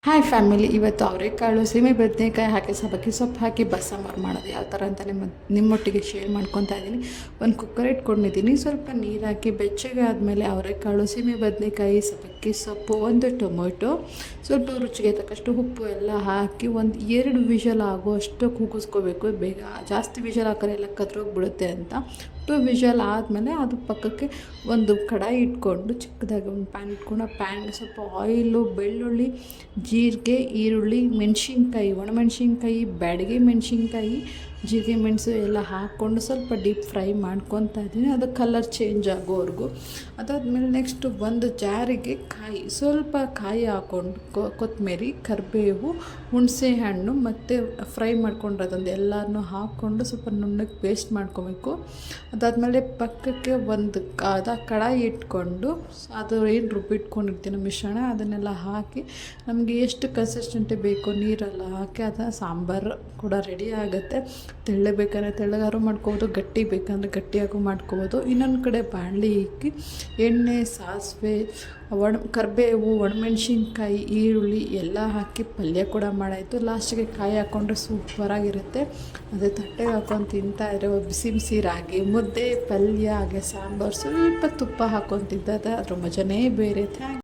Hi family, ಇವತ್ತು ಅವರೆಕಾಳು ಸೀಮೆ ಬದನೆಕಾಯಿ ಹಾಕಿ ಸಬ್ಬಕ್ಕಿ ಸೊಪ್ಪು ಹಾಕಿ ಬಸ್ಸಾಂಬಾರು ಮಾಡೋದು ಯಾವ ಥರ ಅಂತ ನಿಮ್ಮೊಟ್ಟಿಗೆ ಶೇರ್ ಮಾಡ್ಕೊತಾ ಇದ್ದೀನಿ. ಒಂದು ಕುಕ್ಕರ್ ಇಟ್ಕೊಂಡಿದ್ದೀನಿ. ಸ್ವಲ್ಪ ನೀರು ಹಾಕಿ ಬೆಚ್ಚಗೆ ಆದಮೇಲೆ ಅವರೆಕಾಳು, ಸೀಮೆ ಬದನೆಕಾಯಿ, ಸಬ್ಬಕ್ಕಿ ಸೊಪ್ಪು, ಒಂದು ಟೊಮೊಟೊ, ಸ್ವಲ್ಪ ರುಚಿಗೆ ತಕ್ಕಷ್ಟು ಉಪ್ಪು ಎಲ್ಲ ಹಾಕಿ ಒಂದು 2 ವಿಷಲ್ ಆಗುವಷ್ಟು ಕೂಗಿಸ್ಕೋಬೇಕು. ಬೇಗ ಜಾಸ್ತಿ ವಿಷಲ್ ಹಾಕಿದ್ರೆ ಎಲ್ಲ ಕದ್ರೋಗ್ಬಿಡುತ್ತೆ ಅಂತ. 2 ವಿಷಲ್ ಆದಮೇಲೆ ಅದು ಪಕ್ಕಕ್ಕೆ ಒಂದು ಕಡಾಯಿ ಇಟ್ಕೊಂಡು ಚಿಕ್ಕದಾಗಿ ಒಂದು ಪ್ಯಾನ್ ಇಟ್ಕೊಂಡು ಆ ಪ್ಯಾನ್ಗೆ ಸ್ವಲ್ಪ ಆಯಿಲು, ಬೆಳ್ಳುಳ್ಳಿ, ಜೀರಿಗೆ, ಈರುಳ್ಳಿ, ಮೆಣಸಿನ್ಕಾಯಿ, ಒಣಮೆಣಸಿನ್ಕಾಯಿ, ಬ್ಯಾಡಗಿ ಮೆಣಸಿನ್ಕಾಯಿ, ಜೀರಿಗೆ, ಮೆಣಸು ಎಲ್ಲ ಹಾಕ್ಕೊಂಡು ಸ್ವಲ್ಪ ಡೀಪ್ ಫ್ರೈ ಮಾಡ್ಕೊತಾ ಇದ್ದೀನಿ, ಅದು ಕಲರ್ ಚೇಂಜ್ ಆಗೋವರೆಗೂ. ಅದಾದಮೇಲೆ ನೆಕ್ಸ್ಟು ಒಂದು ಜಾರಿಗೆ ಸ್ವಲ್ಪ ಕಾಯಿ ಹಾಕ್ಕೊಂಡು ಕೊತ್ತಂಬರಿ, ಕರಿಬೇವು, ಹುಣಸೆ ಹಣ್ಣು ಮತ್ತು ಫ್ರೈ ಮಾಡ್ಕೊಂಡಿರೋದೊಂದು ಎಲ್ಲನೂ ಹಾಕ್ಕೊಂಡು ಸ್ವಲ್ಪ ನುಣ್ಣಗೆ ಪೇಸ್ಟ್ ಮಾಡ್ಕೊಬೇಕು. ಅದಾದಮೇಲೆ ಪಕ್ಕಕ್ಕೆ ಒಂದು ಕಡಾಯಿ ಇಟ್ಕೊಂಡು ಅದು ಏನು ರುಬ್ಬಿಟ್ಕೊಂಡಿರ್ತೀನಿ ಮಿಶ್ರಣ ಅದನ್ನೆಲ್ಲ ಹಾಕಿ ನಮಗೆ ಎಷ್ಟು ಕನ್ಸಿಸ್ಟೆಂಟಿ ಬೇಕೋ ನೀರೆಲ್ಲ ಹಾಕಿ ಅದನ್ನು ಸಾಂಬಾರು ಕೂಡ ರೆಡಿ ಆಗುತ್ತೆ. ತೆಳ್ಳಗೆ ಬೇಕಾದ್ರೆ ತೆಳ್ಳಗಾರು ಮಾಡ್ಕೋಬೋದು, ಗಟ್ಟಿ ಬೇಕಂದರೆ ಗಟ್ಟಿಯಾಗೂ ಮಾಡ್ಕೋಬೋದು. ಇನ್ನೊಂದು ಕಡೆ ಬಾಣಲಿ ಇಕ್ಕಿ ಎಣ್ಣೆ, ಸಾಸಿವೆ, ಕರಿಬೇವು, ಒಣಮೆಣ್ಸಿನ್ಕಾಯಿ, ಈರುಳ್ಳಿ ಎಲ್ಲ ಹಾಕಿ ಪಲ್ಯ ಕೂಡ ಮಾಡಾಯಿತು. ಲಾಸ್ಟಿಗೆ ಕಾಯಿ ಹಾಕ್ಕೊಂಡ್ರೆ ಸೂಪರಾಗಿರುತ್ತೆ. ಅದೇ ತಟ್ಟೆಗೆ ಹಾಕ್ಕೊಂಡು ತಿಂತಾಯಿದ್ರೆ ಬಿಸಿ ಬಿಸಿ ರಾಗಿ ಮುದ್ದೆ, ಪಲ್ಯ, ಹಾಗೆ ಸಾಂಬಾರು, ಸ್ವಲ್ಪ ತುಪ್ಪ ಹಾಕ್ಕೊಂಡು ತಿಂತಾಯಿದ್ರೆ ಅದ್ರ ಮಜನೇ ಬೇರೆ.